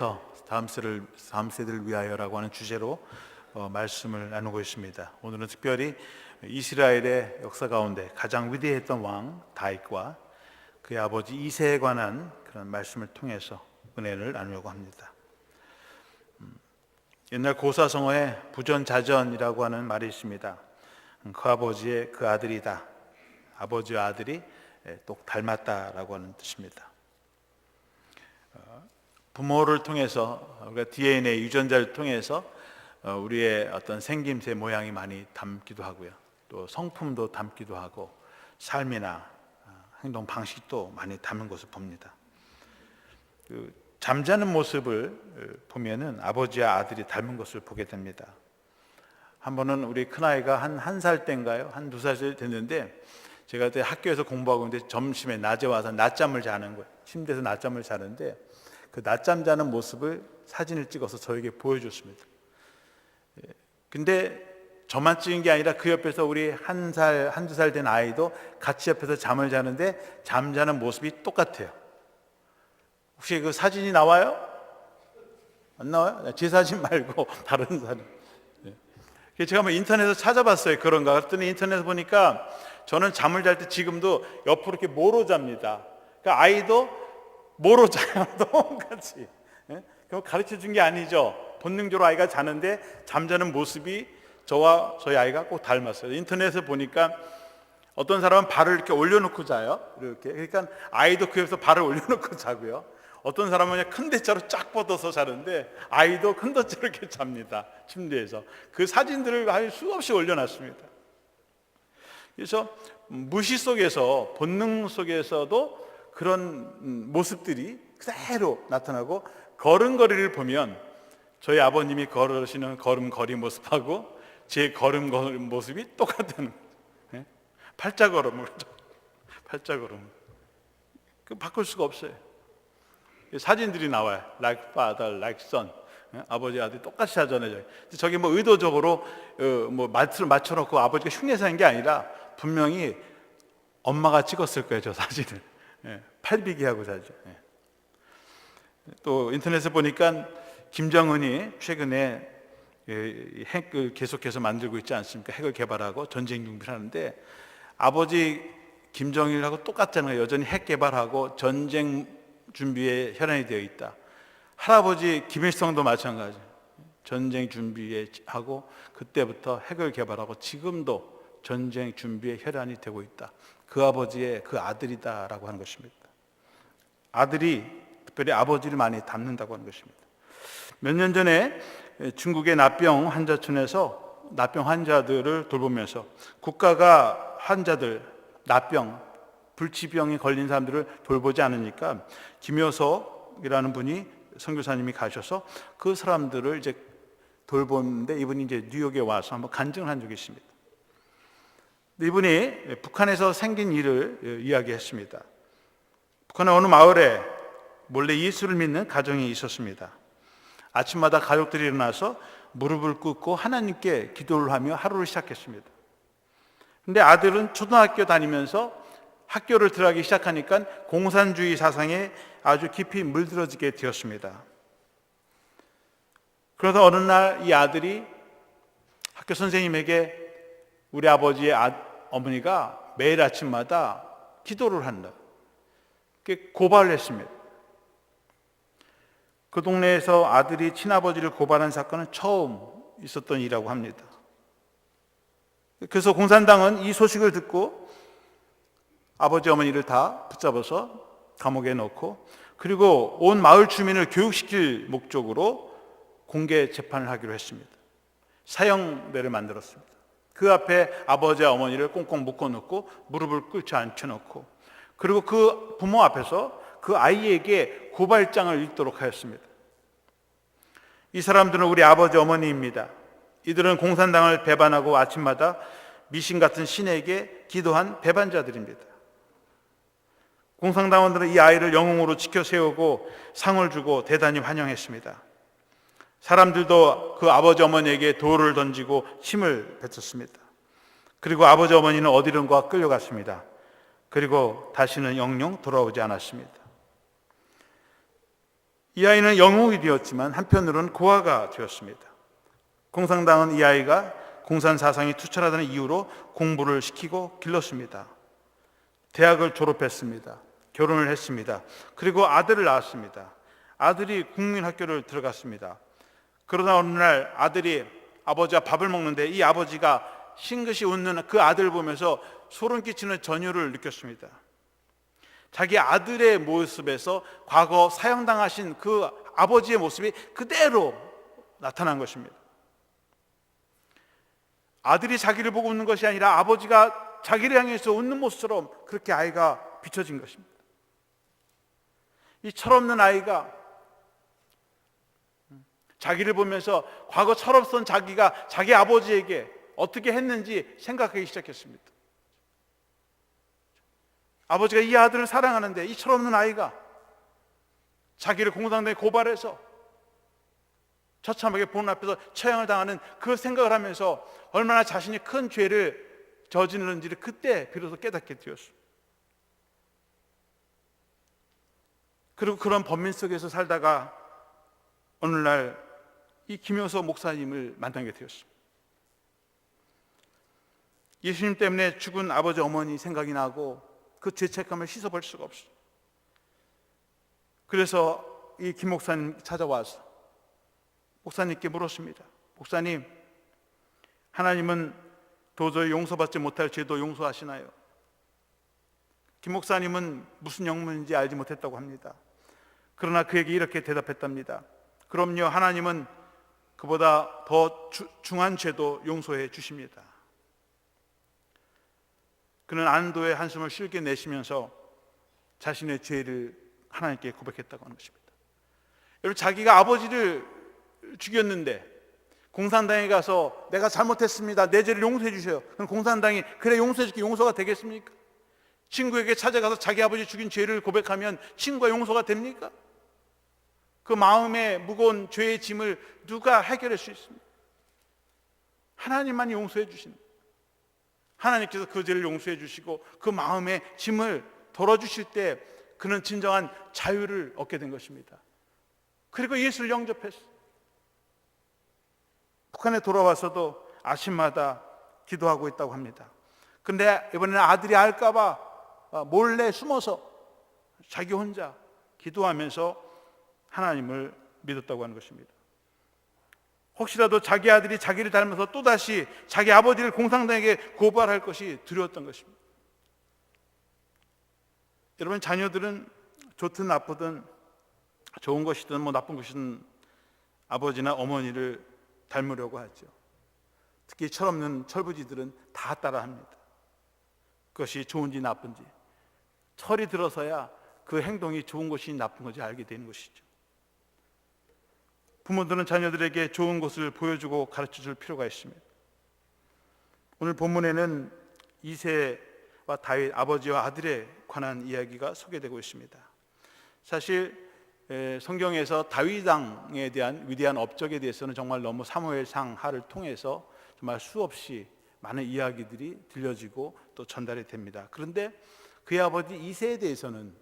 위해서 다음 세대를 위하여라고 하는 주제로 말씀을 나누고 있습니다. 오늘은 특별히 이스라엘의 역사 가운데 가장 위대했던 왕 다윗과 그의 아버지 이새에 관한 그런 말씀을 통해서 은혜를 나누려고 합니다. 옛날 고사성어에 부전자전이라고 하는 말이 있습니다. 그 아버지의 그 아들이다. 아버지와 아들이 똑 닮았다라고 하는 뜻입니다. 부모를 통해서, 우리가 DNA 유전자를 통해서 우리의 어떤 생김새 모양이 많이 담기도 하고요. 또 성품도 담기도 하고 삶이나 행동 방식도 많이 담은 것을 봅니다. 잠자는 모습을 보면은 아버지와 아들이 닮은 것을 보게 됩니다. 한 번은 우리 큰아이가 한 살 때인가요? 한 2살 됐는데 제가 그때 학교에서 공부하고 있는데 점심에 낮에 와서 낮잠을 자는 거예요. 침대에서 낮잠을 자는데 그 낮잠 자는 모습을 사진을 찍어서 저에게 보여줬습니다. 근데 저만 찍은 게 아니라 그 옆에서 우리 한두 살 된 아이도 같이 옆에서 잠을 자는데 잠자는 모습이 똑같아요. 혹시 그 사진이 나와요? 안 나와요? 제 사진 말고 다른 사진. 제가 한번 인터넷에서 찾아봤어요. 그런가 그랬더니 인터넷에서 보니까 저는 잠을 잘 때 지금도 옆으로 이렇게 모로 잡니다. 그러니까 아이도 모로 자요. 똑같이. 그럼 가르쳐 준 게 아니죠. 본능적으로 아이가 자는데 잠자는 모습이 저와 저희 아이가 꼭 닮았어요. 인터넷에서 보니까 어떤 사람은 발을 이렇게 올려놓고 자요. 이렇게. 그러니까 아이도 그 옆에서 발을 올려놓고 자고요. 어떤 사람은 그냥 큰 대자로 쫙 뻗어서 자는데 아이도 큰 대자로 이렇게 잡니다. 침대에서. 그 사진들을 아주 수없이 올려놨습니다. 그래서 무시 속에서, 본능 속에서도 그런 모습들이 그대로 나타나고, 걸음걸이를 보면 저희 아버님이 걸으시는 걸음걸이 모습하고 제 걸음걸이 모습이 똑같다는 거예요. 팔자걸음을, 팔자걸음. 그 바꿀 수가 없어요. 사진들이 나와요. Like father, like son. 아버지 아들이 똑같이 사전해져요. 저게 뭐 의도적으로 뭐 말투를 맞춰놓고 아버지가 흉내내는 게 아니라 분명히 엄마가 찍었을 거예요. 저 사진을. 팔비기하고 자죠. 또 인터넷에 보니까 김정은이 최근에 핵을 계속해서 만들고 있지 않습니까? 핵을 개발하고 전쟁 준비를 하는데 아버지 김정일하고 똑같잖아요. 거예요. 여전히 핵 개발하고 전쟁 준비에 혈안이 되어 있다. 할아버지 김일성도 마찬가지. 전쟁 준비에 하고 그때부터 핵을 개발하고 지금도 전쟁 준비에 혈안이 되고 있다. 그 아버지의 그 아들이다라고 하는 것입니다. 아들이 특별히 아버지를 많이 닮는다고 하는 것입니다. 몇 년 전에 중국의 나병 환자촌에서 나병 환자들을 돌보면서 국가가 환자들, 나병, 불치병에 걸린 사람들을 돌보지 않으니까 김효석이라는 분이 선교사님이 가셔서 그 사람들을 이제 돌보는데 이분이 이제 뉴욕에 와서 한번 간증을 한 적이 있습니다. 이분이 북한에서 생긴 일을 이야기했습니다. 북한의 어느 마을에 몰래 예수를 믿는 가정이 있었습니다. 아침마다 가족들이 일어나서 무릎을 꿇고 하나님께 기도를 하며 하루를 시작했습니다. 근데 아들은 초등학교 다니면서 학교를 들어가기 시작하니까 공산주의 사상에 아주 깊이 물들어지게 되었습니다. 그러다 어느 날 이 아들이 학교 선생님에게 우리 아버지의 어머니가 매일 아침마다 기도를 한다. 그렇게 고발을 했습니다. 그 동네에서 아들이 친아버지를 고발한 사건은 처음 있었던 일이라고 합니다. 그래서 공산당은 이 소식을 듣고 아버지 어머니를 다 붙잡아서 감옥에 넣고, 그리고 온 마을 주민을 교육시킬 목적으로 공개 재판을 하기로 했습니다. 사형대를 만들었습니다. 그 앞에 아버지와 어머니를 꽁꽁 묶어놓고 무릎을 꿇지 앉혀놓고, 그리고 그 부모 앞에서 그 아이에게 고발장을 읽도록 하였습니다. 이 사람들은 우리 아버지 어머니입니다. 이들은 공산당을 배반하고 아침마다 미신 같은 신에게 기도한 배반자들입니다. 공산당원들은 이 아이를 영웅으로 지켜 세우고 상을 주고 대단히 환영했습니다. 사람들도 그 아버지 어머니에게 돌을 던지고 침을 뱉었습니다. 그리고 아버지 어머니는 어디론가 끌려갔습니다. 그리고 다시는 영영 돌아오지 않았습니다. 이 아이는 영웅이 되었지만 한편으로는 고아가 되었습니다. 공산당은 이 아이가 공산 사상이 투철하다는 이유로 공부를 시키고 길렀습니다. 대학을 졸업했습니다. 결혼을 했습니다. 그리고 아들을 낳았습니다. 아들이 국민학교를 들어갔습니다. 그러나 어느 날 아들이 아버지와 밥을 먹는데 이 아버지가 싱긋이 웃는 그 아들을 보면서 소름 끼치는 전율을 느꼈습니다. 자기 아들의 모습에서 과거 사형당하신 그 아버지의 모습이 그대로 나타난 것입니다. 아들이 자기를 보고 웃는 것이 아니라 아버지가 자기를 향해서 웃는 모습처럼 그렇게 아이가 비춰진 것입니다. 이 철없는 아이가 자기를 보면서 과거 철없던 자기가 자기 아버지에게 어떻게 했는지 생각하기 시작했습니다. 아버지가 이 아들을 사랑하는데 이 철없는 아이가 자기를 공산당에 고발해서 처참하게 보는 앞에서 처형을 당하는 그 생각을 하면서 얼마나 자신이 큰 죄를 저지르는지를 그때 비로소 깨닫게 되었습니다. 그리고 그런 번민 속에서 살다가 어느 날 이 김효서 목사님을 만나게 되었습니다. 예수님 때문에 죽은 아버지 어머니 생각이 나고 그 죄책감을 씻어볼 수가 없어요. 그래서 이 김 목사님 찾아와서 목사님께 물었습니다. 목사님, 하나님은 도저히 용서받지 못할 죄도 용서하시나요? 김 목사님은 무슨 영문인지 알지 못했다고 합니다. 그러나 그에게 이렇게 대답했답니다. 그럼요, 하나님은 그보다 더 중한 죄도 용서해 주십니다. 그는 안도의 한숨을 쉽게 내쉬면서 자신의 죄를 하나님께 고백했다고 하는 것입니다. 여러분, 자기가 아버지를 죽였는데 공산당에 가서 내가 잘못했습니다, 내 죄를 용서해 주세요. 그럼 공산당이 그래 용서해 줄게, 용서가 되겠습니까? 친구에게 찾아가서 자기 아버지 죽인 죄를 고백하면 친구가 용서가 됩니까? 그 마음에 무거운 죄의 짐을 누가 해결할 수 있습니까? 하나님만이 용서해 주시는, 하나님께서 그 죄를 용서해 주시고 그 마음의 짐을 덜어주실 때 그는 진정한 자유를 얻게 된 것입니다. 그리고 예수를 영접했어요. 북한에 돌아와서도 아침마다 기도하고 있다고 합니다. 그런데 이번에는 아들이 알까봐 몰래 숨어서 자기 혼자 기도하면서 하나님을 믿었다고 하는 것입니다. 혹시라도 자기 아들이 자기를 닮아서 또다시 자기 아버지를 공산당에게 고발할 것이 두려웠던 것입니다. 여러분, 자녀들은 좋든 나쁘든 좋은 것이든 나쁜 것이든 아버지나 어머니를 닮으려고 하죠. 특히 철없는 철부지들은 다 따라합니다. 그것이 좋은지 나쁜지 철이 들어서야 그 행동이 좋은 것이 나쁜 것인지 알게 되는 것이죠. 부모들은 자녀들에게 좋은 것을 보여주고 가르쳐줄 필요가 있습니다. 오늘 본문에는 이새와 다윗, 아버지와 아들에 관한 이야기가 소개되고 있습니다. 사실 성경에서 다윗 왕에 대한 위대한 업적에 대해서는 정말 너무 사무엘상하를 통해서 정말 수없이 많은 이야기들이 들려지고 또 전달이 됩니다. 그런데 그의 아버지 이새에 대해서는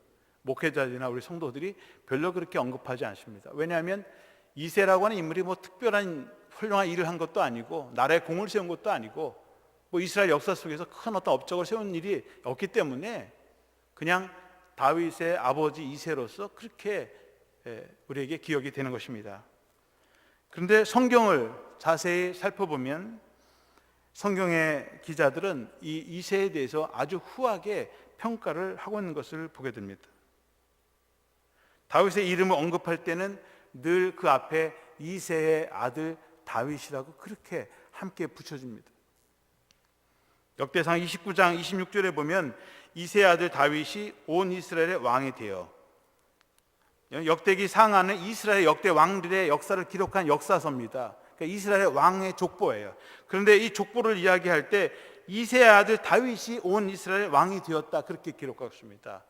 목회자들이나 우리 성도들이 별로 그렇게 언급하지 않습니다. 왜냐하면 이새라고 하는 인물이 특별한 훌륭한 일을 한 것도 아니고 나라에 공을 세운 것도 아니고 이스라엘 역사 속에서 큰 어떤 업적을 세운 일이 없기 때문에 그냥 다윗의 아버지 이새로서 그렇게 우리에게 기억이 되는 것입니다. 그런데 성경을 자세히 살펴보면 성경의 기자들은 이 이새에 대해서 아주 후하게 평가를 하고 있는 것을 보게 됩니다. 다윗의 이름을 언급할 때는 늘 그 앞에 이새의 아들 다윗이라고 그렇게 함께 붙여집니다. 역대상 29장 26절에 보면 이새의 아들 다윗이 온 이스라엘의 왕이 되어, 역대기 상하는 이스라엘 역대 왕들의 역사를 기록한 역사서입니다. 그러니까 이스라엘의 왕의 족보예요. 그런데 이 족보를 이야기할 때 이새의 아들 다윗이 온 이스라엘 왕이 되었다 그렇게 기록하고 있습니다.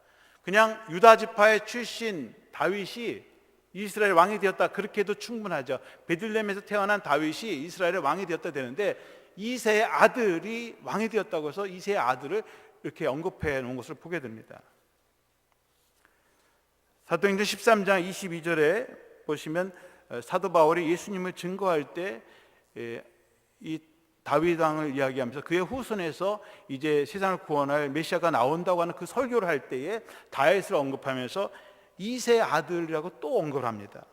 그냥 유다 지파의 출신 다윗이 이스라엘 왕이 되었다 그렇게 해도 충분하죠. 베들레헴에서 태어난 다윗이 이스라엘의 왕이 되었다 되는데 이새의 아들이 왕이 되었다고 해서 이새의 아들을 이렇게 언급해 놓은 것을 보게 됩니다. 사도행전 13장 22절에 보시면 사도 바울이 예수님을 증거할 때 이 다윗 왕을 이야기하면서 그의 후손에서 이제 세상을 구원할 메시아가 나온다고 하는 그 설교를 할 때에 다윗을 언급하면서 이세 아들이라고 또 언급을 합니다.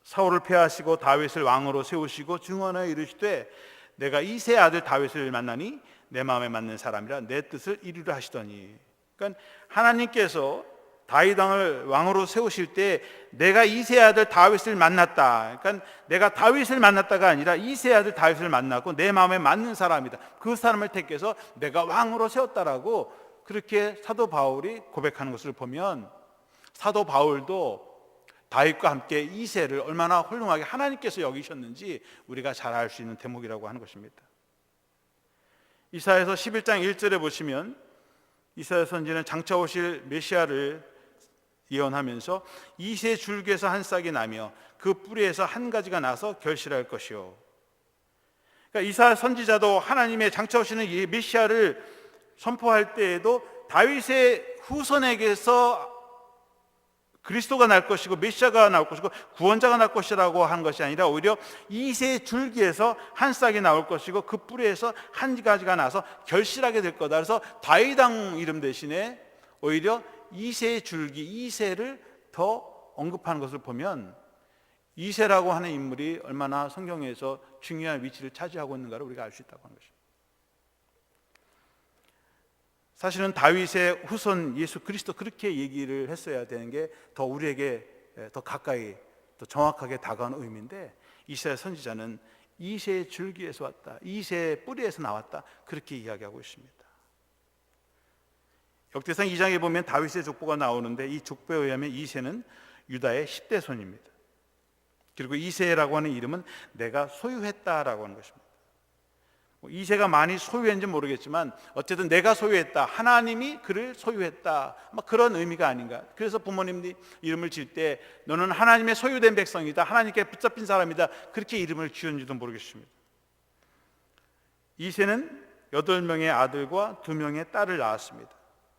사울을 패하시고 다윗을 왕으로 세우시고 증언하여 이르시되 내가 이세 아들 다윗을 만나니 내 마음에 맞는 사람이라 내 뜻을 이루려 하시더니, 그러니까 하나님께서 다윗 왕을 왕으로 세우실 때 내가 이세 아들 다윗을 만났다. 그러니까 내가 다윗을 만났다가 아니라 이세 아들 다윗을 만났고 내 마음에 맞는 사람이다. 그 사람을 택해서 내가 왕으로 세웠다라고 그렇게 사도 바울이 고백하는 것을 보면 사도 바울도 다윗과 함께 이세를 얼마나 훌륭하게 하나님께서 여기셨는지 우리가 잘 알 수 있는 대목이라고 하는 것입니다. 이사야서 11장 1절에 보시면 이사야 선지는 장차 오실 메시아를 예언하면서 이세 줄기에서 한 싹이 나며 그 뿌리에서 한 가지가 나서 결실할 것이요. 그러니까 이사야 선지자도 하나님의 장차 오시는 이 메시아를 선포할 때에도 다윗의 후손에게서 그리스도가 날 것이고 메시아가 나올 것이고 구원자가 날 것이라고 한 것이 아니라 오히려 이세 줄기에서 한 싹이 나올 것이고 그 뿌리에서 한 가지가 나서 결실하게 될 거다. 그래서 다윗 왕 이름 대신에 오히려 이세 줄기, 이세를 더 언급하는 것을 보면 이세라고 하는 인물이 얼마나 성경에서 중요한 위치를 차지하고 있는가를 우리가 알 수 있다고 하는 것입니다. 사실은 다윗의 후손 예수 그리스도 그렇게 얘기를 했어야 되는 게 더 우리에게 더 가까이 더 정확하게 다가오는 의미인데 이사야 선지자는 이세의 줄기에서 왔다, 이세의 뿌리에서 나왔다, 그렇게 이야기하고 있습니다. 역대상 2장에 보면 다윗의 족보가 나오는데 이 족보에 의하면 이세는 유다의 10대 손입니다. 그리고 이세라고 하는 이름은 내가 소유했다라고 하는 것입니다. 이세가 많이 소유했는지 모르겠지만 어쨌든 내가 소유했다, 하나님이 그를 소유했다, 그런 의미가 아닌가. 그래서 부모님이 이름을 지을 때 너는 하나님의 소유된 백성이다, 하나님께 붙잡힌 사람이다, 그렇게 이름을 지었는지도 모르겠습니다. 이세는 8명의 아들과 2명의 딸을 낳았습니다.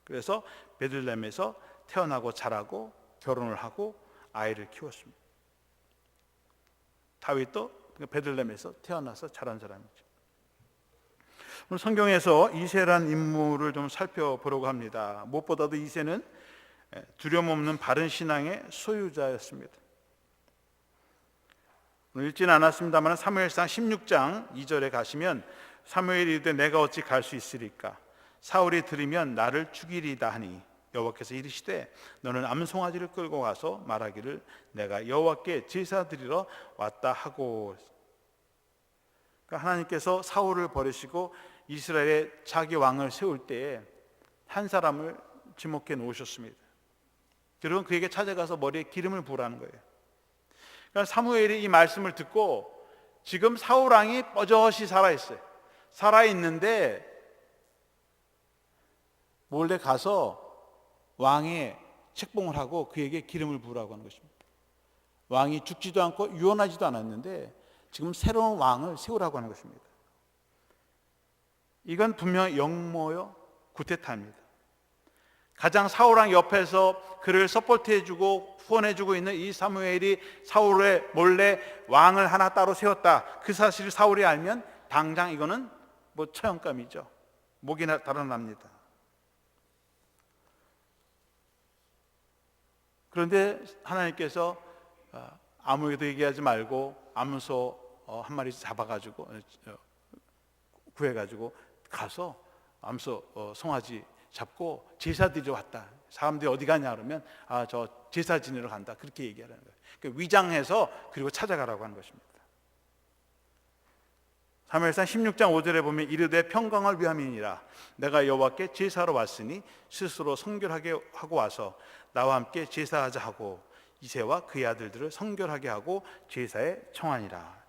그래서 베들레헴에서 태어나고 자라고 결혼을 하고 아이를 키웠습니다. 다윗도 베들레헴에서 태어나서 자란 사람이죠. 오늘 성경에서 이세라는 인물을 좀 살펴보려고 합니다. 무엇보다도 이세는 두려움 없는 바른 신앙의 소유자였습니다. 오늘 읽지는 않았습니다만 사무엘상 16장 2절에 가시면 사무엘이 이르되 내가 어찌 갈 수 있으리까 사울이 들으면 나를 죽이리다 하니 여호와께서 이르시되 너는 암송아지를 끌고 가서 말하기를 내가 여호와께 제사 드리러 왔다 하고. 그러니까 하나님께서 사울을 버리시고 이스라엘에 자기 왕을 세울 때에 한 사람을 지목해 놓으셨습니다. 여러분 그에게 찾아가서 머리에 기름을 부으라는 거예요. 그러니까 사무엘이 이 말씀을 듣고 지금 사울 왕이 뻐젓이 살아있어요. 살아있는데 몰래 가서 왕의 책봉을 하고 그에게 기름을 부으라고 하는 것입니다. 왕이 죽지도 않고 유언하지도 않았는데 지금 새로운 왕을 세우라고 하는 것입니다. 이건 분명 영모요 구테타입니다. 가장 사울왕 옆에서 그를 서포트해주고 후원해주고 있는 이 사무엘이 사울의 몰래 왕을 하나 따로 세웠다, 그 사실을 사울이 알면 당장 이거는 처형감이죠. 목이 달아납니다. 그런데 하나님께서 아무에게도 얘기하지 말고 암소 한 마리 잡아가지고 구해가지고 가서 암소 송아지 잡고 제사 드리러 왔다. 사람들이 어디 가냐 그러면 저 제사 지내러 간다, 그렇게 얘기하는 거예요. 그러니까 위장해서 그리고 찾아가라고 하는 것입니다. 사무엘상 16장 5절에 보면 이르되 평강을 위함이니라 내가 여호와께 제사로 왔으니 스스로 성결하게 하고 와서 나와 함께 제사하자 하고 이새와 그의 아들들을 성결하게 하고 제사에 청하니라.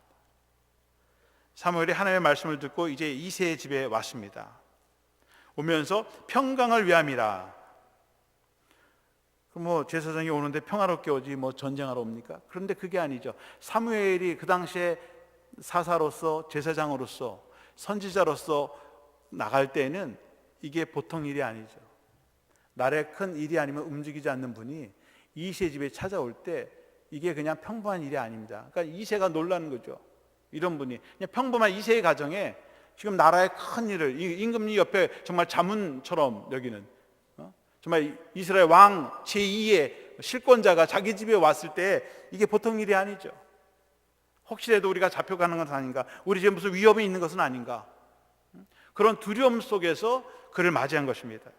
사무엘이 하나님의 말씀을 듣고 이제 이새의 집에 왔습니다. 오면서 평강을 위함이라. 그럼 제사장이 오는데 평화롭게 오지 전쟁하러 옵니까? 그런데 그게 아니죠. 사무엘이 그 당시에 사사로서 제사장으로서 선지자로서 나갈 때는 이게 보통 일이 아니죠. 나라의 큰 일이 아니면 움직이지 않는 분이 이세 집에 찾아올 때 이게 그냥 평범한 일이 아닙니다. 그러니까 이세가 놀라는 거죠. 이런 분이 그냥 평범한 이세의 가정에 지금 나라의 큰 일을 임금님 옆에 정말 자문처럼 여기는 정말 이스라엘 왕 제2의 실권자가 자기 집에 왔을 때 이게 보통 일이 아니죠. 혹시라도 우리가 잡혀가는 것은 아닌가, 우리 집에 무슨 위협이 있는 것은 아닌가, 그런 두려움 속에서 그를 맞이한 것입니다.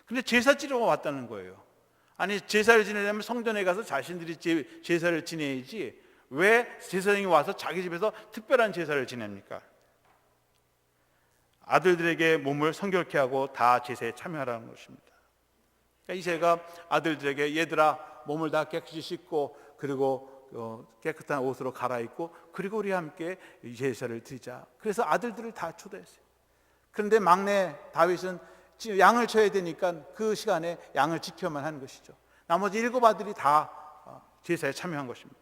근데 제사 지내러 왔다는 거예요. 아니, 제사를 지내려면 성전에 가서 자신들이 제사를 지내야지 왜 제사장이 와서 자기 집에서 특별한 제사를 지냅니까? 아들들에게 몸을 성결케 하고 다 제사에 참여하라는 것입니다. 그러니까 이새가 아들들에게 얘들아 몸을 다 깨끗이 씻고 그리고 깨끗한 옷으로 갈아입고 그리고 우리 함께 제사를 드리자. 그래서 아들들을 다 초대했어요. 그런데 막내 다윗은 양을 쳐야 되니까 그 시간에 양을 지켜만 하는 것이죠. 나머지 7 아들이 다 제사에 참여한 것입니다.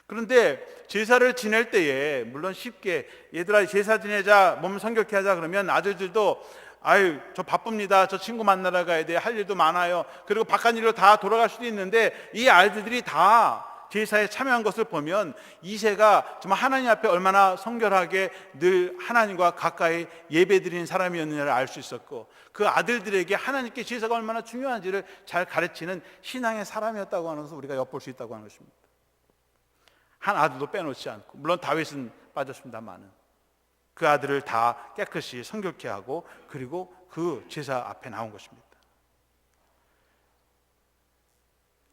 그런데 제사를 지낼 때에 물론 쉽게 얘들아 제사 지내자, 몸 성결케 하자 그러면 아들들도 아유 저 바쁩니다, 저 친구 만나러 가야 돼, 할 일도 많아요, 그리고 바깥 일로 다 돌아갈 수도 있는데 이 아들들이 다 제사에 참여한 것을 보면 이새가 정말 하나님 앞에 얼마나 성결하게 늘 하나님과 가까이 예배드리는 사람이었느냐를 알 수 있었고, 그 아들들에게 하나님께 제사가 얼마나 중요한지를 잘 가르치는 신앙의 사람이었다고 하는 것을 우리가 엿볼 수 있다고 하는 것입니다. 한 아들도 빼놓지 않고, 물론 다윗은 빠졌습니다만은 그 아들을 다 깨끗이 성결케 하고 그리고 그 제사 앞에 나온 것입니다.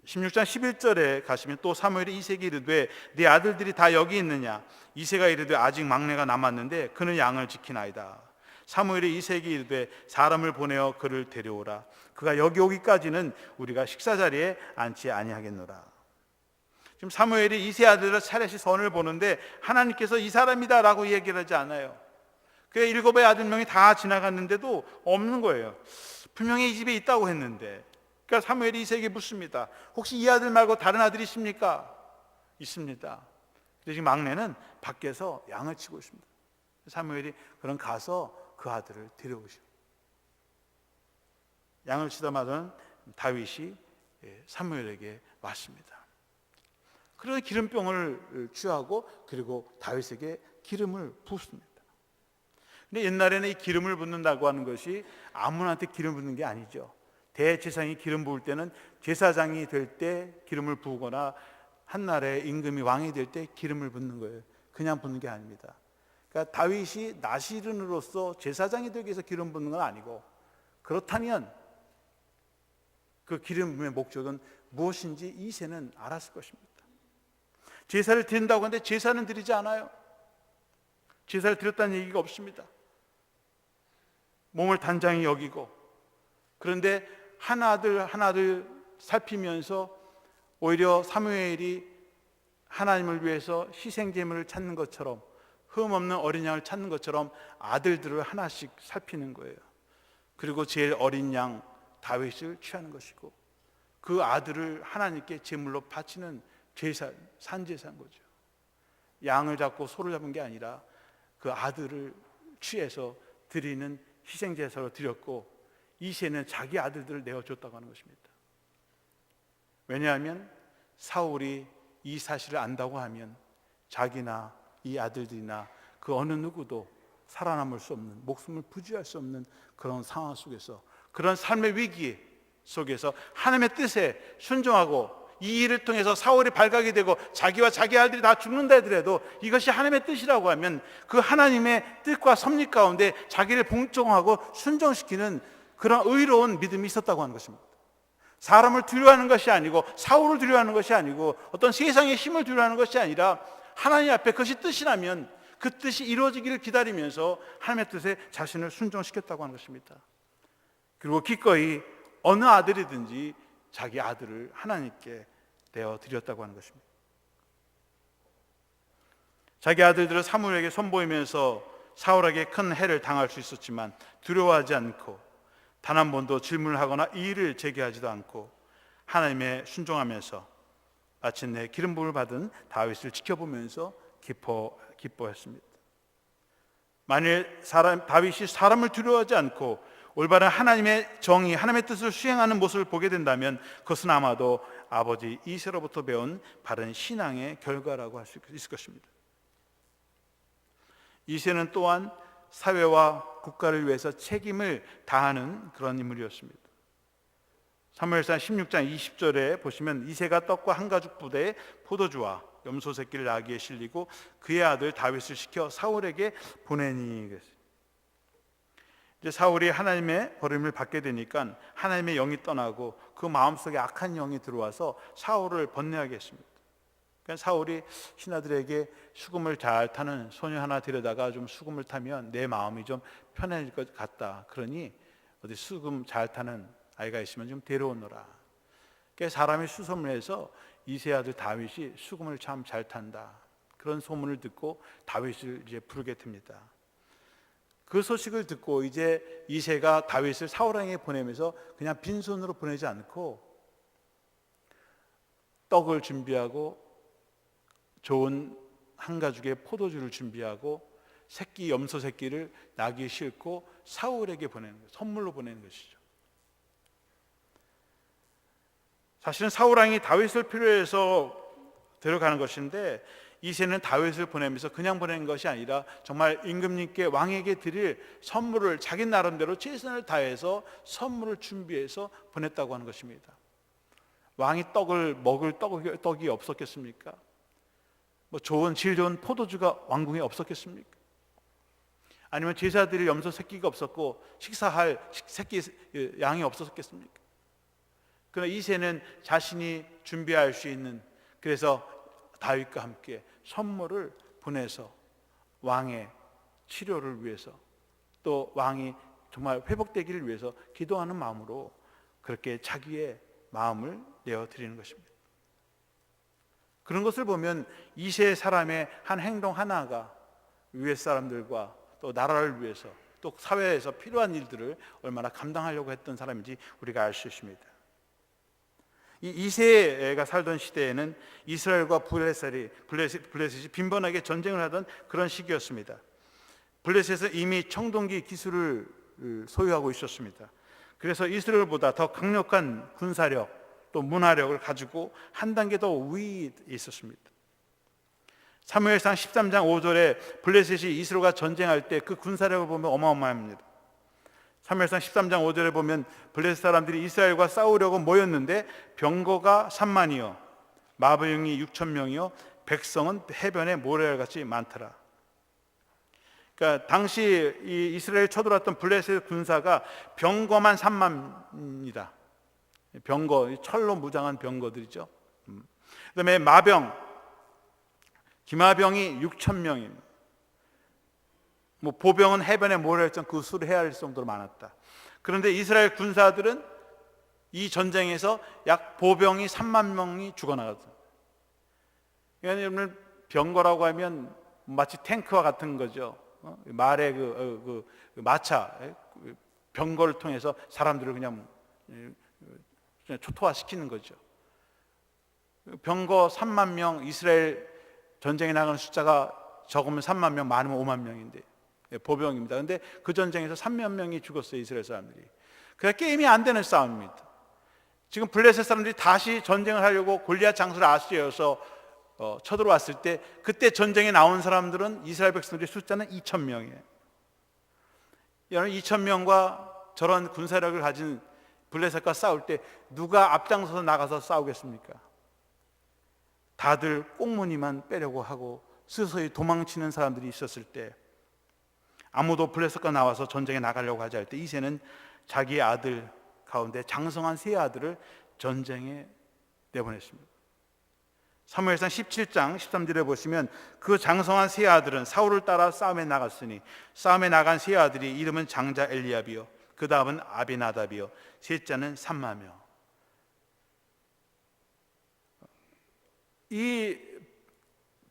16장 11절에 가시면 또 사무엘이 이새에게 이르되 네 아들들이 다 여기 있느냐? 이새가 이르되 아직 막내가 남았는데 그는 양을 지키나이다. 사무엘이 이새에게 이르되 사람을 보내어 그를 데려오라. 그가 여기 오기까지는 우리가 식사 자리에 앉지 아니하겠노라. 지금 사무엘이 이새 아들을 차례시 선을 보는데 하나님께서 이 사람이다라고 얘기를 하지 않아요. 그 7의 아들명이 다 지나갔는데도 없는 거예요. 분명히 이 집에 있다고 했는데, 그러니까 사무엘이 이새에게 묻습니다. 혹시 이 아들 말고 다른 아들이 있습니까? 있습니다. 근데 지금 막내는 밖에서 양을 치고 있습니다. 사무엘이 그럼 가서 그 아들을 데려오시오. 양을 치다마는 다윗이 사무엘에게 왔습니다. 그래서 기름병을 취하고 그리고 다윗에게 기름을 붓습니다. 근데 옛날에는 이 기름을 붓는다고 하는 것이 아무나한테 기름 붓는 게 아니죠. 대제사장이 기름 부을 때는 제사장이 될 때 기름을 부으거나 한나라의 임금이 왕이 될 때 기름을 붓는 거예요. 그냥 붓는 게 아닙니다. 그러니까 다윗이 나시른으로서 제사장이 되기 위해서 기름 붓는 건 아니고, 그렇다면 그 기름 부음의 목적은 무엇인지 이새는 알았을 것입니다. 제사를 드린다고 하는데 제사는 드리지 않아요. 제사를 드렸다는 얘기가 없습니다. 몸을 단장히 여기고, 그런데 하나둘 살피면서 오히려 사무엘이 하나님을 위해서 희생제물을 찾는 것처럼, 흠없는 어린 양을 찾는 것처럼 아들들을 하나씩 살피는 거예요. 그리고 제일 어린 양 다윗을 취하는 것이고, 그 아들을 하나님께 제물로 바치는 제사, 산제사인 거죠. 양을 잡고 소를 잡은 게 아니라 그 아들을 취해서 드리는 희생제사로 드렸고, 이새는 자기 아들들을 내어줬다고 하는 것입니다. 왜냐하면 사울이 이 사실을 안다고 하면 자기나 이 아들들이나 그 어느 누구도 살아남을 수 없는, 목숨을 부지할 수 없는 그런 상황 속에서, 그런 삶의 위기 속에서 하나님의 뜻에 순종하고 이 일을 통해서 사울이 발각이 되고 자기와 자기 아들이 다 죽는다 하더라도 이것이 하나님의 뜻이라고 하면 그 하나님의 뜻과 섭리 가운데 자기를 복종하고 순종시키는 그런 의로운 믿음이 있었다고 하는 것입니다. 사람을 두려워하는 것이 아니고, 사울을 두려워하는 것이 아니고, 어떤 세상의 힘을 두려워하는 것이 아니라 하나님 앞에 그것이 뜻이라면 그 뜻이 이루어지기를 기다리면서 하나님의 뜻에 자신을 순종시켰다고 하는 것입니다. 그리고 기꺼이 어느 아들이든지 자기 아들을 하나님께 내어드렸다고 하는 것입니다. 자기 아들들을 사무엘에게 선보이면서 사울에게 큰 해를 당할 수 있었지만 두려워하지 않고 단 한 번도 질문을 하거나 이의를 제기하지도 않고 하나님에 순종하면서 마침내 기름 부음을 받은 다윗을 지켜보면서 기뻐했습니다. 만일 다윗이 사람을 두려워하지 않고 올바른 하나님의 정의, 하나님의 뜻을 수행하는 모습을 보게 된다면 그것은 아마도 아버지 이새로부터 배운 바른 신앙의 결과라고 할 수 있을 것입니다. 이새는 또한 사회와 국가를 위해서 책임을 다하는 그런 인물이었습니다. 사무엘상 16장 20절에 보시면 이새가 떡과 한 가죽 부대에 포도주와 염소 새끼를 나귀에 실리고 그의 아들 다윗을 시켜 사울에게 보내니. 이제 사울이 하나님의 버림을 받게 되니까 하나님의 영이 떠나고 그 마음속에 악한 영이 들어와서 사울을 번뇌하게 했습니다. 그러니까 사울이 신하들에게 수금을 잘 타는 소녀 하나 데려다가 좀 수금을 타면 내 마음이 좀 편해질 것 같다. 그러니 어디 수금 잘 타는 아이가 있으면 좀 데려오너라. 그러니까 사람이 수소문을 해서 이새 아들 다윗이 수금을 참 잘 탄다. 그런 소문을 듣고 다윗을 이제 부르게 됩니다. 그 소식을 듣고 이제 이새가 다윗을 사울왕에게 보내면서 그냥 빈손으로 보내지 않고 떡을 준비하고 좋은 한 가죽의 포도주를 준비하고 새끼 염소 새끼를 나귀에 싣고 사울에게 보내는 거예요. 선물로 보내는 것이죠. 사실은 사울왕이 다윗을 필요해서 데려가는 것인데 이새는 다윗을 보내면서 그냥 보내는 것이 아니라 정말 임금님께 왕에게 드릴 선물을 자기 나름대로 최선을 다해서 선물을 준비해서 보냈다고 하는 것입니다. 왕이 떡을 먹을 떡이 없었겠습니까? 뭐 질 좋은 포도주가 왕궁에 없었겠습니까? 아니면 제사드릴 염소 새끼가 없었고 식사할 새끼 양이 없었겠습니까? 그러나 이새는 자신이 준비할 수 있는, 그래서 다윗과 함께 선물을 보내서 왕의 치료를 위해서 또 왕이 정말 회복되기를 위해서 기도하는 마음으로 그렇게 자기의 마음을 내어드리는 것입니다. 그런 것을 보면 이새 사람의 한 행동 하나가 위에 사람들과 또 나라를 위해서 또 사회에서 필요한 일들을 얼마나 감당하려고 했던 사람인지 우리가 알 수 있습니다. 이 이새가 살던 시대에는 이스라엘과 블레셋이 빈번하게 전쟁을 하던 그런 시기였습니다. 블레셋은 이미 청동기 기술을 소유하고 있었습니다. 그래서 이스라엘보다 더 강력한 군사력 또 문화력을 가지고 한 단계 더 위에 있었습니다. 사무엘상 13장 5절에 블레셋이 이스라엘과 전쟁할 때 그 군사력을 보면 어마어마합니다. 사무엘상 13장 5절에 보면 블레셋 사람들이 이스라엘과 싸우려고 모였는데 병거가 3만이요 마병이 6,000명이요 백성은 해변에 모래알같이 많더라. 그러니까 당시 이 이스라엘 쳐들어왔던 블레셋 군사가 병거만 3만이다. 병거, 철로 무장한 병거들이죠. 그다음에 마병, 기마병이 6,000명입니다. 뭐 보병은 해변에 모래알처럼 그 수를 헤아릴 정도로 많았다. 그런데 이스라엘 군사들은 이 전쟁에서 약 보병이 3만 명이 죽어나갔어요. 여러분 병거라고 하면 마치 탱크와 같은 거죠. 말의 그 마차 병거를 통해서 사람들을 그냥 초토화시키는 거죠. 병거 3만 명, 이스라엘 전쟁에 나가는 숫자가 적으면 3만 명, 많으면 5만 명인데 보병입니다. 그런데 그 전쟁에서 3만 명이 죽었어요, 이스라엘 사람들이. 그러니까 게임이 안 되는 싸움입니다. 지금 블레셋 사람들이 다시 전쟁을 하려고 골리앗 장수를 아수리에서 쳐들어왔을 때 그때 전쟁에 나온 사람들은 이스라엘 백성들의 숫자는 2,000명이에요. 여러분 2,000명과 저런 군사력을 가진 블레셋과 싸울 때 누가 앞장서서 나가서 싸우겠습니까? 다들 꽁무니만 빼려고 하고 스스로히 도망치는 사람들이 있었을 때 아무도 블레셋과 나와서 전쟁에 나가려고 하지 않을 때 이새는 자기의 아들 가운데 장성한 세 아들을 전쟁에 내보냈습니다. 사무엘상 17장 13절에 보시면 그 장성한 세 아들은 사울을 따라 싸움에 나갔으니 싸움에 나간 세 아들이 이름은 장자 엘리압이요 그 다음은 아비나답이요 셋째는 삼마며. 이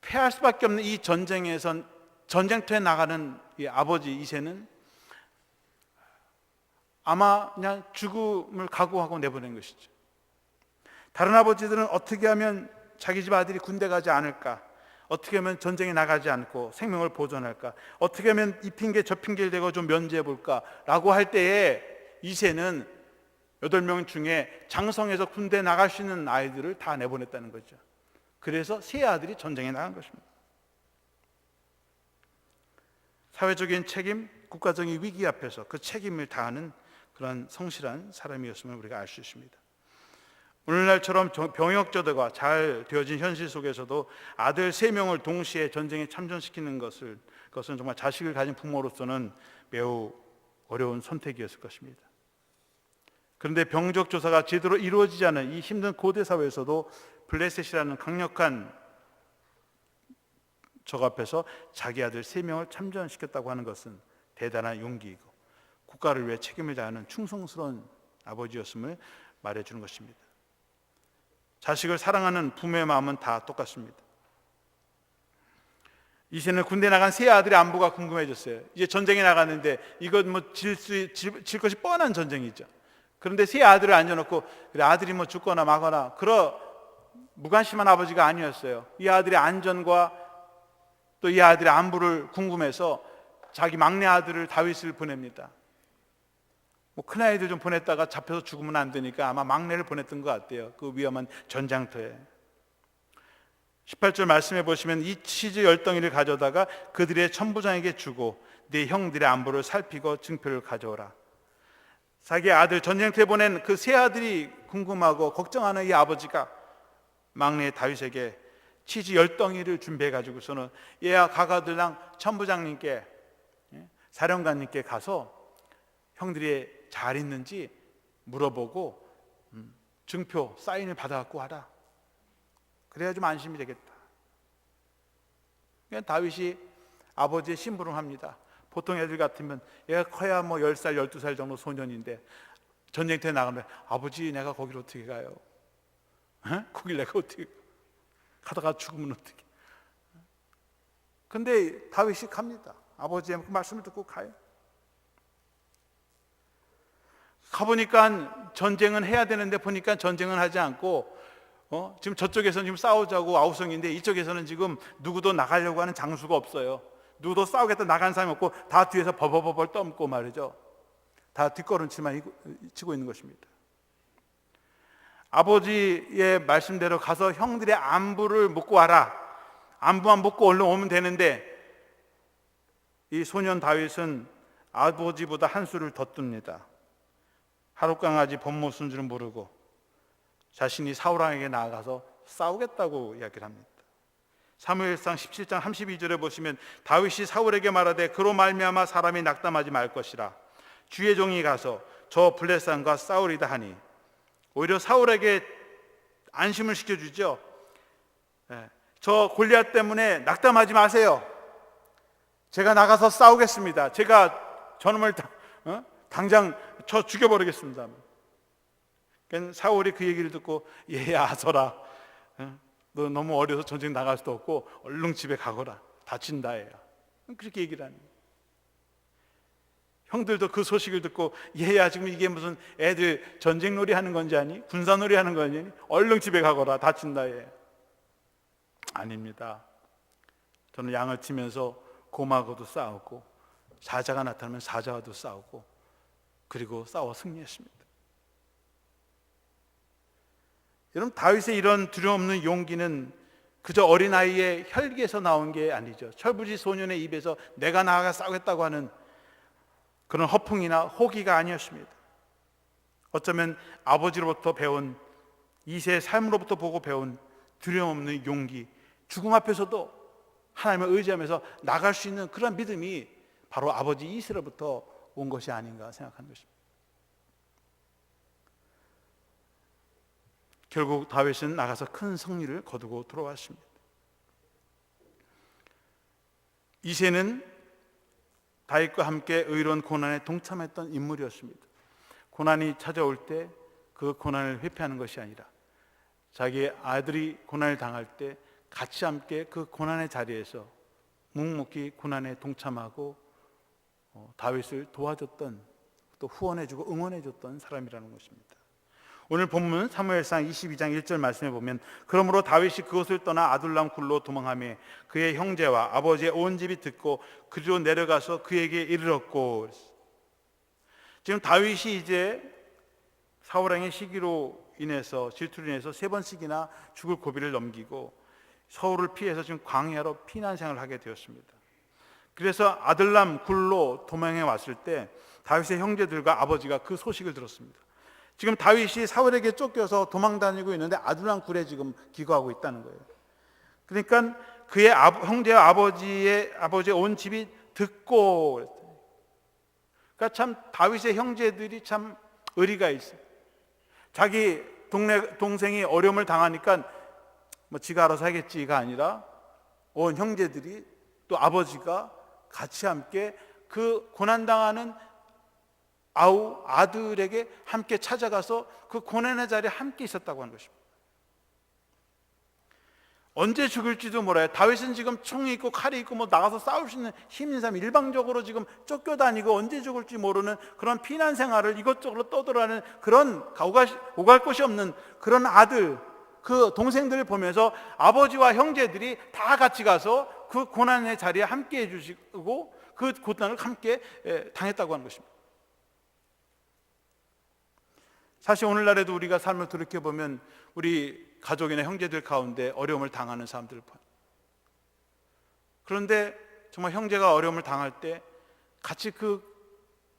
패할 수밖에 없는 이 전쟁에선 전쟁터에 나가는 이 아버지 이새는 아마 그냥 죽음을 각오하고 내보낸 것이죠. 다른 아버지들은 어떻게 하면 자기 집 아들이 군대 가지 않을까, 어떻게 하면 전쟁에 나가지 않고 생명을 보존할까, 어떻게 하면 이 핑계 저 핑계를 대고 좀 면제해 볼까 라고 할 때에 이새는 8명 중에 장성해서 군대 나갈 수 있는 아이들을 다 내보냈다는 거죠. 그래서 세 아들이 전쟁에 나간 것입니다. 사회적인 책임, 국가적인 위기 앞에서 그 책임을 다하는 그런 성실한 사람이었음을 우리가 알 수 있습니다. 오늘날처럼 병역제도가 잘 되어진 현실 속에서도 아들 3명을 동시에 전쟁에 참전시키는 그것은 정말 자식을 가진 부모로서는 매우 어려운 선택이었을 것입니다. 그런데 병적 조사가 제대로 이루어지지 않은 이 힘든 고대 사회에서도 블레셋이라는 강력한 적 앞에서 자기 아들 3명을 참전시켰다고 하는 것은 대단한 용기이고 국가를 위해 책임을 다하는 충성스러운 아버지였음을 말해주는 것입니다. 자식을 사랑하는 부모의 마음은 다 똑같습니다. 이제는 군대 나간 세 아들의 안부가 궁금해졌어요. 이제 전쟁에 나갔는데 이건 질 것이 뻔한 전쟁이죠. 그런데 세 아들을 앉혀놓고 아들이 죽거나 마거나 그런 무관심한 아버지가 아니었어요. 이 아들의 안전과 또 이 아들의 안부를 궁금해서 자기 막내 아들을 다윗을 보냅니다. 큰아이들 좀 보냈다가 잡혀서 죽으면 안 되니까 아마 막내를 보냈던 것 같아요. 그 위험한 전장터에. 18절 말씀해 보시면 이 치즈 10덩이를 가져다가 그들의 천부장에게 주고 네 형들의 안부를 살피고 증표를 가져오라. 자기 아들 전쟁터에 보낸 그 세 아들이 궁금하고 걱정하는 이 아버지가 막내 다윗에게 치즈 10덩이를 준비해 가지고서는 얘야 가가들랑 천부장님께 사령관님께 가서 형들이 잘 있는지 물어보고 증표 사인을 받아갖고 와라. 그래야 좀 안심이 되겠다. 그러니까 다윗이 아버지의 심부름 합니다. 보통 애들 같으면 얘가 커야 10살 12살 정도 소년인데 전쟁터에 나가면 아버지 내가 거기를 어떻게 가요? 거길 내가 어떻게 가다가 죽으면 어떻게? 근데 다윗이 갑니다. 아버지의 그 말씀을 듣고 가요. 가보니까 전쟁은 해야 되는데 보니까 전쟁은 하지 않고 지금 저쪽에서는 지금 싸우자고 아우성인데 이쪽에서는 지금 누구도 나가려고 하는 장수가 없어요. 누구도 싸우겠다 나간 사람이 없고 다 뒤에서 버버버벌 떠먹고 말이죠. 다 뒷걸음치만 치고 있는 것입니다. 아버지의 말씀대로 가서 형들의 안부를 묻고 와라. 안부만 묻고 얼른 오면 되는데 이 소년 다윗은 아버지보다 한 수를 더 뜹니다. 하룻강아지 법무순 줄 모르고 자신이 사울왕에게 나아가서 싸우겠다고 이야기를 합니다. 사무엘상 17장 32절에 보시면 다윗이 사울에게 말하되 그로 말미암아 사람이 낙담하지 말 것이라 주의 종이 가서 저 블레셋과 싸우리다 하니 오히려 사울에게 안심을 시켜주죠. 저 골리앗 때문에 낙담하지 마세요. 제가 나가서 싸우겠습니다. 제가 저놈을 당장 저 죽여버리겠습니다. 그러니까 사울이 그 얘기를 듣고 얘야 아서라, 너 너무 어려서 전쟁 나갈 수도 없고 얼른 집에 가거라. 다친다 얘야. 그렇게 얘기를 하는 거예요. 형들도 그 소식을 듣고 얘야 지금 이게 무슨 애들 전쟁놀이 하는 건지 아니? 군사놀이 하는 건지 아니? 얼른 집에 가거라. 다친다 얘. 아닙니다. 저는 양을 치면서 곰하고도 싸우고 사자가 나타나면 사자와도 싸우고 그리고 싸워 승리했습니다. 여러분 다윗의 이런 두려움 없는 용기는 그저 어린아이의 혈기에서 나온 게 아니죠. 철부지 소년의 입에서 내가 나아가 싸우겠다고 하는 그런 허풍이나 호기가 아니었습니다. 어쩌면 아버지로부터 배운 이세의 삶으로부터 보고 배운 두려움 없는 용기, 죽음 앞에서도 하나님을 의지하면서 나갈 수 있는 그런 믿음이 바로 아버지 이세로부터 온 것이 아닌가 생각하는 것입니다. 결국 다윗은 나가서 큰 승리를 거두고 돌아왔습니다. 이새는 다윗과 함께 의로운 고난에 동참했던 인물이었습니다. 고난이 찾아올 때 그 고난을 회피하는 것이 아니라 자기 아들이 고난을 당할 때 같이 함께 그 고난의 자리에서 묵묵히 고난에 동참하고 다윗을 도와줬던, 또 후원해주고 응원해줬던 사람이라는 것입니다. 오늘 본문 사무엘상 22장 1절 말씀에 보면 그러므로 다윗이 그곳을 떠나 아둘람 굴로 도망하며 그의 형제와 아버지의 온 집이 듣고 그리로 내려가서 그에게 이르렀고, 지금 다윗이 이제 사울 왕의 시기로 인해서, 질투로 인해서 3번씩이나 죽을 고비를 넘기고 서울을 피해서 지금 광야로 피난 생활을 하게 되었습니다. 그래서 아들람 굴로 도망해 왔을 때 다윗의 형제들과 아버지가 그 소식을 들었습니다. 지금 다윗이 사울에게 쫓겨서 도망 다니고 있는데 아둘람 굴에 지금 기거하고 있다는 거예요. 그러니까 그의 형제와 아버지의 온 집이 듣고, 그러니까 참 다윗의 형제들이 참 의리가 있어요. 자기 동생이 어려움을 당하니까 뭐 지가 알아서 하겠지가 아니라 온 형제들이 또 아버지가 같이 함께 그 고난당하는 아들에게 함께 찾아가서 그 고난의 자리에 함께 있었다고 하는 것입니다. 언제 죽을지도 몰라요. 다윗은 지금 총이 있고 칼이 있고 뭐 나가서 싸울 수 있는 힘 있는 사람, 일방적으로 지금 쫓겨다니고 언제 죽을지 모르는 그런 피난 생활을 이것저것 떠돌아가는 그런 오갈 곳이 없는 그런 아들, 그 동생들을 보면서 아버지와 형제들이 다 같이 가서 그 고난의 자리에 함께 해주시고 그 고난을 함께 당했다고 하는 것입니다. 사실 오늘날에도 우리가 삶을 돌이켜보면 우리 가족이나 형제들 가운데 어려움을 당하는 사람들을 봐요. 그런데 정말 형제가 어려움을 당할 때 같이 그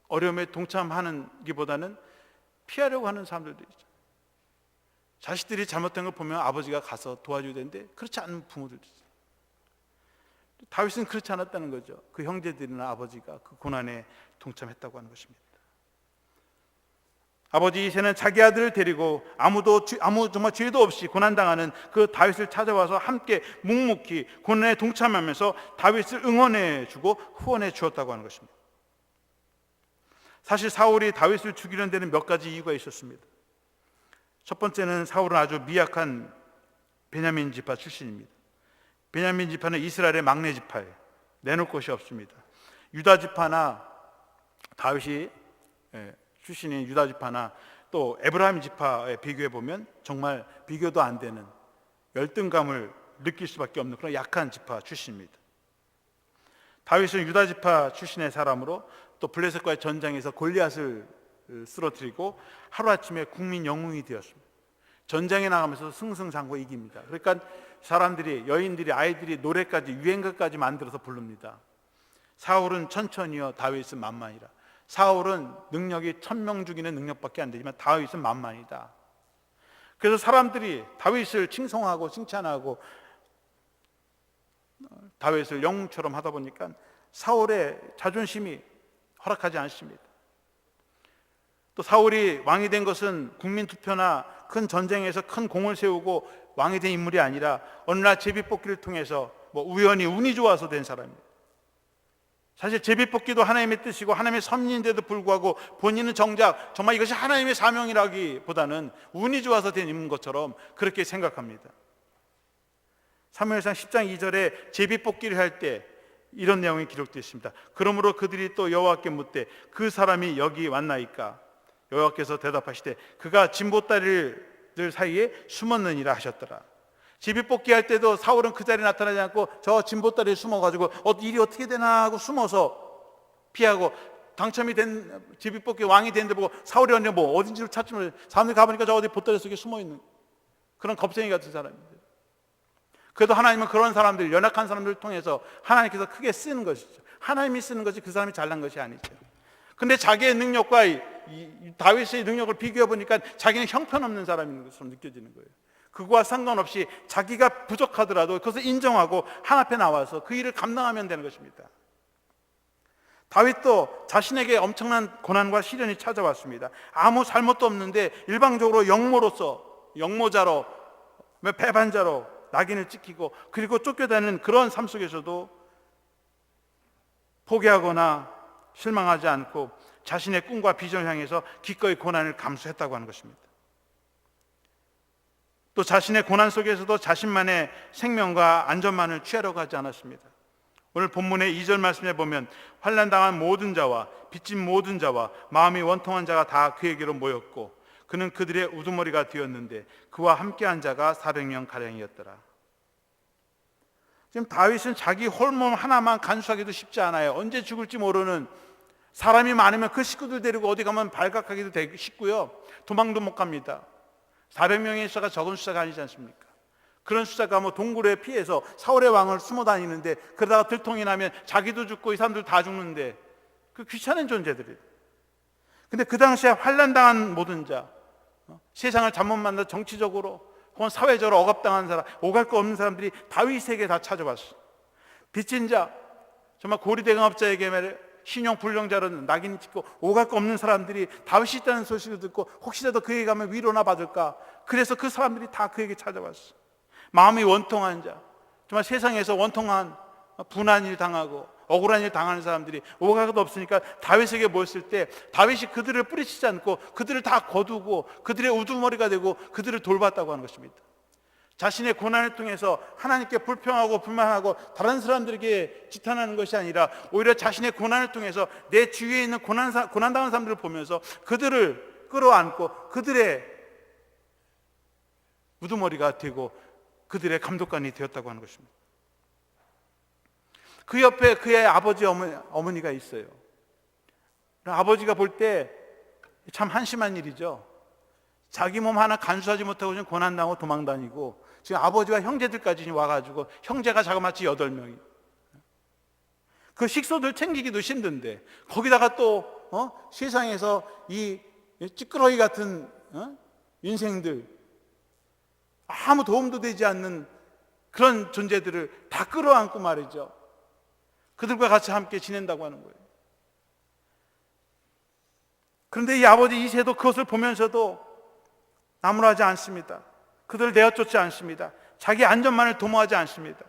어려움에 동참하는 기보다는 피하려고 하는 사람들도 있죠. 자식들이 잘못된 걸 보면 아버지가 가서 도와줘야 되는데 그렇지 않은 부모들도 있어요. 다윗은 그렇지 않았다는 거죠. 그 형제들이나 아버지가 그 고난에 동참했다고 하는 것입니다. 아버지 이새는 자기 아들을 데리고 아무 정말 죄도 없이 고난당하는 그 다윗을 찾아와서 함께 묵묵히 고난에 동참하면서 다윗을 응원해 주고 후원해 주었다고 하는 것입니다. 사실 사울이 다윗을 죽이는 데는 몇 가지 이유가 있었습니다. 첫 번째는 사울은 아주 미약한 베냐민 지파 출신입니다. 베냐민 지파는 이스라엘의 막내 지파예요. 내놓을 곳이 없습니다. 유다 지파나 다윗이 출신인 유다 지파나 또 에브라임 지파에 비교해 보면 정말 비교도 안 되는 열등감을 느낄 수밖에 없는 그런 약한 지파 출신입니다. 다윗은 유다 지파 출신의 사람으로 또 블레셋과의 전장에서 골리앗을 쓰러뜨리고 하루아침에 국민 영웅이 되었습니다. 전장에 나가면서 승승장구 이깁니다. 그러니까 사람들이, 여인들이, 아이들이 노래까지 유행가까지 만들어서 부릅니다. 사울은 천천히요, 다윗은 만만이라. 사울은 능력이 1000명 죽이는 능력밖에 안 되지만 다윗은 만만이다. 그래서 사람들이 다윗을 칭송하고 칭찬하고 다윗을 영웅처럼 하다 보니까 사울의 자존심이 허락하지 않습니다. 또 사울이 왕이 된 것은 국민투표나 큰 전쟁에서 큰 공을 세우고 왕이 된 인물이 아니라 어느 날 제비뽑기를 통해서 우연히 운이 좋아서 된 사람입니다. 사실 제비뽑기도 하나님의 뜻이고 하나님의 섭리인데도 불구하고 본인은 정작 정말 이것이 하나님의 사명이라기보다는 운이 좋아서 된 것처럼 그렇게 생각합니다. 사무엘상 10장 2절에 제비뽑기를 할 때 이런 내용이 기록되어 있습니다. 그러므로 그들이 또 여호와께 묻되 그 사람이 여기 왔나이까? 여호와께서 대답하시되 그가 진보다리들 사이에 숨었느니라 하셨더라. 제비뽑기 할 때도 사울은 그 자리에 나타나지 않고 저 진보다리에 숨어가지고 일이 어떻게 되나 하고 숨어서 피하고, 당첨이 된 제비뽑기 왕이 됐는데 보고 사울이 언제 어딘지를 찾지 못해 사람들이 가보니까 저 어디 보따리 속에 숨어있는 그런 겁쟁이 같은 사람입니다. 그래도 하나님은 그런 사람들, 연약한 사람들을 통해서 하나님께서 크게 쓰는 것이죠. 하나님이 쓰는 것이 그 사람이 잘난 것이 아니죠. 근데 자기의 능력과 이 다윗의 능력을 비교해 보니까 자기는 형편없는 사람인 것처럼 느껴지는 거예요. 그거와 상관없이 자기가 부족하더라도 그것을 인정하고 하나님 앞에 나와서 그 일을 감당하면 되는 것입니다. 다윗도 자신에게 엄청난 고난과 시련이 찾아왔습니다. 아무 잘못도 없는데 일방적으로 영모자로 배반자로 낙인을 찍히고 그리고 쫓겨다니는 그런 삶 속에서도 포기하거나 실망하지 않고 자신의 꿈과 비전을 향해서 기꺼이 고난을 감수했다고 하는 것입니다. 또 자신의 고난 속에서도 자신만의 생명과 안전만을 취하려고 하지 않았습니다. 오늘 본문의 2절 말씀에 보면 환난당한 모든 자와 빚진 모든 자와 마음이 원통한 자가 다 그에게로 모였고 그는 그들의 우두머리가 되었는데 그와 함께한 자가 400명 가량이었더라. 지금 다윗은 자기 홀몸 하나만 간수하기도 쉽지 않아요. 언제 죽을지 모르는 사람이 많으면 그 식구들 데리고 어디 가면 발각하기도 되고 쉽고요, 도망도 못 갑니다. 400명의 숫자가 적은 숫자가 아니지 않습니까? 그런 숫자가 뭐 동굴에 피해서 사울의 왕을 숨어 다니는데, 그러다가 들통이 나면 자기도 죽고 이 사람들 다 죽는데, 그 귀찮은 존재들이에요. 근데 그 당시에 환난당한 모든 자, 세상을 잘못 만나 정치적으로 혹은 사회적으로 억압당한 사람, 오갈 거 없는 사람들이 다윗에게 다 찾아왔어. 빚진 자, 정말 고리대금업자에게 신용 불량자로는 낙인이 찍고 오갈 거 없는 사람들이 다윗이 있다는 소식을 듣고 혹시라도 그에게 가면 위로나 받을까, 그래서 그 사람들이 다 그에게 찾아왔어. 마음이 원통한 자, 정말 세상에서 원통한 분한 일 당하고 억울한 일 당하는 사람들이 오갈 것도 없으니까 다윗에게 모였을 때, 다윗이 그들을 뿌리치지 않고 그들을 다 거두고 그들의 우두머리가 되고 그들을 돌봤다고 하는 것입니다. 자신의 고난을 통해서 하나님께 불평하고 불만하고 다른 사람들에게 지탄하는 것이 아니라, 오히려 자신의 고난을 통해서 내 주위에 있는 고난당한 사람들을 보면서 그들을 끌어안고 그들의 우두머리가 되고 그들의 감독관이 되었다고 하는 것입니다. 그 옆에 그의 아버지 어머니가 있어요. 아버지가 볼 때 참 한심한 일이죠. 자기 몸 하나 간수하지 못하고 지금 고난당하고 도망다니고, 지금 아버지와 형제들까지 와가지고 형제가 자그마치 8명이, 그 식소들 챙기기도 힘든데 거기다가 또 세상에서 이 찌끄러기 같은 인생들, 아무 도움도 되지 않는 그런 존재들을 다 끌어안고 말이죠, 그들과 같이 함께 지낸다고 하는 거예요. 그런데 이 아버지 이새도 그것을 보면서도 나무라지 않습니다. 그들을 내어쫓지 않습니다. 자기 안전만을 도모하지 않습니다.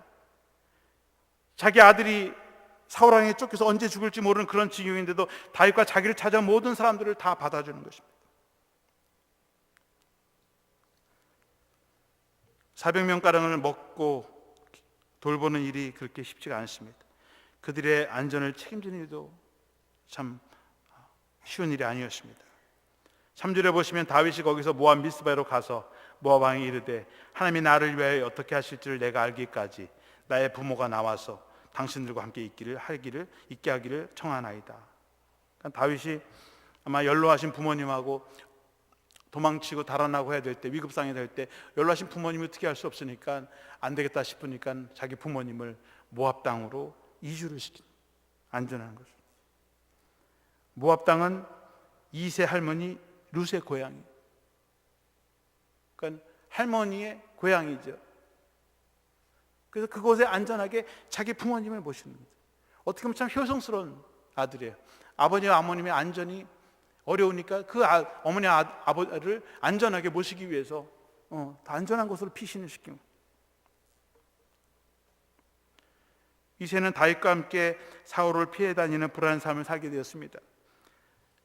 자기 아들이 사울왕에게 쫓겨서 언제 죽을지 모르는 그런 지경인데도 다윗과 자기를 찾아온 모든 사람들을 다 받아주는 것입니다. 400명가량을 먹고 돌보는 일이 그렇게 쉽지가 않습니다. 그들의 안전을 책임지는 일도 참 쉬운 일이 아니었습니다. 3절에 보시면 다윗이 거기서 모압 미스바로 가서 모압 왕이 이르되, 하나님이 나를 위하여 어떻게 하실지를 내가 알기까지 나의 부모가 나와서 당신들과 함께 있게 하기를 청하나이다. 그러니까 다윗이 아마 연로하신 부모님하고 도망치고 달아나고 해야 될 때, 위급상이 될 때 연로하신 부모님이 어떻게 할 수 없으니까 안 되겠다 싶으니까 자기 부모님을 모압 땅으로 이주를 시킨, 안전한 거죠. 모압 땅은 이세 할머니 룻의 고향이, 그러니까 할머니의 고향이죠. 그래서 그곳에 안전하게 자기 부모님을 모시는 거죠. 어떻게 보면 참 효성스러운 아들이에요. 아버지와 어머님의 안전이 어려우니까 그 어머니 아버지를 안전하게 모시기 위해서 더 안전한 곳으로 피신을 시키고, 이새는 다윗과 함께 사울을 피해 다니는 불안한 삶을 살게 되었습니다.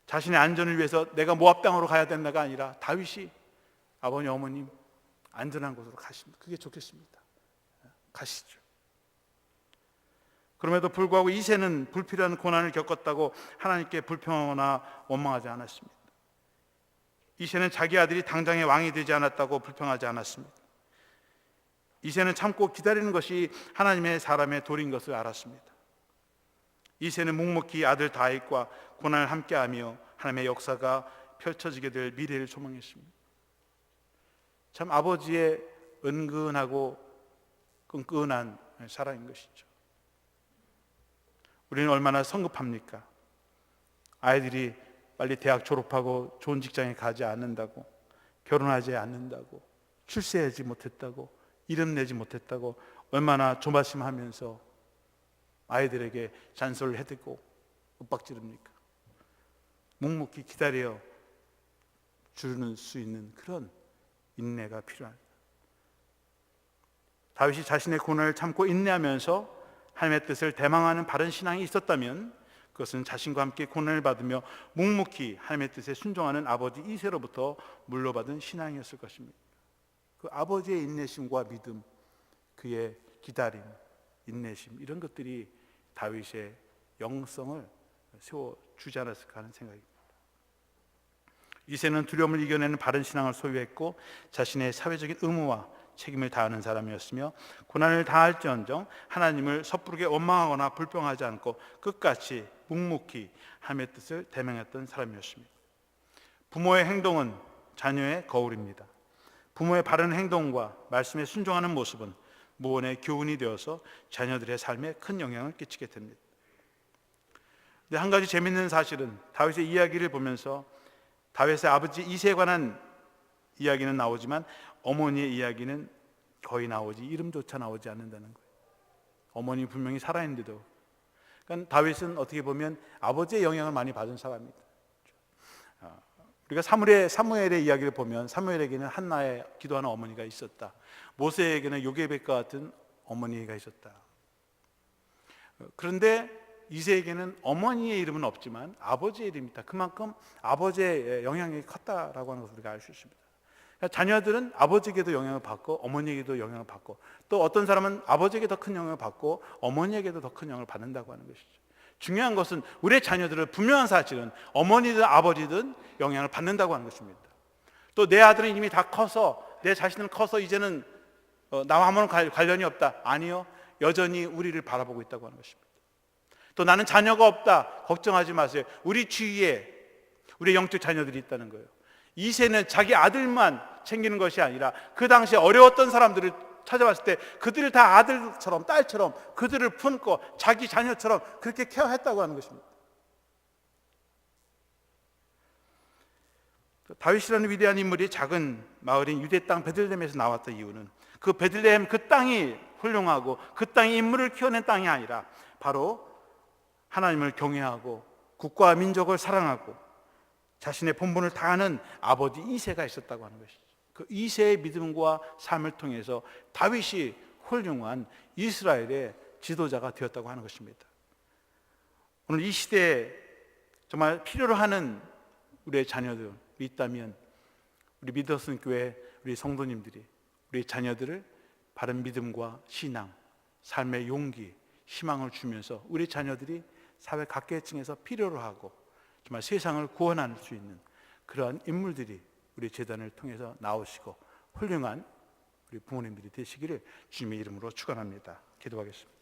자신의 안전을 위해서 내가 모압 땅으로 가야 된다가 아니라 다윗이 아버님 어머님 안전한 곳으로 가십니다. 그게 좋겠습니다. 가시죠. 그럼에도 불구하고 이새는 불필요한 고난을 겪었다고 하나님께 불평하거나 원망하지 않았습니다. 이새는 자기 아들이 당장의 왕이 되지 않았다고 불평하지 않았습니다. 이새는 참고 기다리는 것이 하나님의 사람의 도리인 것을 알았습니다. 이새는 묵묵히 아들 다윗과 고난을 함께하며 하나님의 역사가 펼쳐지게 될 미래를 소망했습니다. 참 아버지의 은근하고 끈끈한 사랑인 것이죠. 우리는 얼마나 성급합니까? 아이들이 빨리 대학 졸업하고 좋은 직장에 가지 않는다고, 결혼하지 않는다고, 출세하지 못했다고, 이름 내지 못했다고 얼마나 조바심하면서 아이들에게 잔소리를 해대고 윽박지릅니까? 묵묵히 기다려 주는 수 있는 그런 인내가 필요합니다. 다윗이 자신의 고난을 참고 인내하면서 하나님의 뜻을 대망하는 바른 신앙이 있었다면, 그것은 자신과 함께 고난을 받으며 묵묵히 하나님의 뜻에 순종하는 아버지 이새로부터 물려받은 신앙이었을 것입니다. 그 아버지의 인내심과 믿음, 그의 기다림, 인내심, 이런 것들이 다윗의 영성을 세워주지 않았을까 하는 생각입니다. 이새는 두려움을 이겨내는 바른 신앙을 소유했고, 자신의 사회적인 의무와 책임을 다하는 사람이었으며 고난을 다할지언정 하나님을 섣부르게 원망하거나 불평하지 않고 끝까지 묵묵히 하나님의 뜻을 대명했던 사람이었습니다. 부모의 행동은 자녀의 거울입니다. 부모의 바른 행동과 말씀에 순종하는 모습은 무언의 교훈이 되어서 자녀들의 삶에 큰 영향을 끼치게 됩니다. 근데 한 가지 재미있는 사실은 다윗의 이야기를 보면서 다윗의 아버지 이새에 관한 이야기는 나오지만 어머니의 이야기는 거의 나오지 이름조차 나오지 않는다는 거예요. 어머니 분명히 살아있는데도. 그러니까 다윗은 어떻게 보면 아버지의 영향을 많이 받은 사람입니다. 우리가 사무엘의 이야기를 보면 사무엘에게는 한나의 기도하는 어머니가 있었다. 모세에게는 요게벳과 같은 어머니가 있었다. 그런데 이새에게는 어머니의 이름은 없지만 아버지의 이름이 있다. 그만큼 아버지의 영향이 컸다라고 하는 것을 우리가 알 수 있습니다. 그러니까 자녀들은 아버지에게도 영향을 받고 어머니에게도 영향을 받고 또 어떤 사람은 아버지에게 더 큰 영향을 받고 어머니에게도 더 큰 영향을 받는다고 하는 것이죠. 중요한 것은 우리의 자녀들은 분명한 사실은 어머니든 아버지든 영향을 받는다고 하는 것입니다. 또 내 아들은 이미 다 커서 내 자신은 커서 이제는 나와 아무런 관련이 없다. 아니요. 여전히 우리를 바라보고 있다고 하는 것입니다. 또 나는 자녀가 없다. 걱정하지 마세요. 우리 주위에 우리 영적 자녀들이 있다는 거예요. 이새는 자기 아들만 챙기는 것이 아니라 그 당시에 어려웠던 사람들을 찾아봤을 때 그들을 다 아들처럼 딸처럼 그들을 품고 자기 자녀처럼 그렇게 케어했다고 하는 것입니다. 다윗이라는 위대한 인물이 작은 마을인 유대 땅 베들레헴에서 나왔던 이유는 그 베들레헴 그 땅이 훌륭하고 그 땅이 인물을 키워낸 땅이 아니라 바로 하나님을 경외하고 국가와 민족을 사랑하고 자신의 본분을 다하는 아버지 이새가 있었다고 하는 것이죠. 그 이새의 믿음과 삶을 통해서 다윗이 훌륭한 이스라엘의 지도자가 되었다고 하는 것입니다. 오늘 이 시대에 정말 필요로 하는 우리의 자녀들이 있다면 우리 미더슨 교회 우리 성도님들이 우리 자녀들을 바른 믿음과 신앙, 삶의 용기, 희망을 주면서 우리 자녀들이 사회 각계층에서 필요로 하고 정말 세상을 구원할 수 있는 그러한 인물들이 우리 재단을 통해서 나오시고 훌륭한 우리 부모님들이 되시기를 주님의 이름으로 축원합니다. 기도하겠습니다.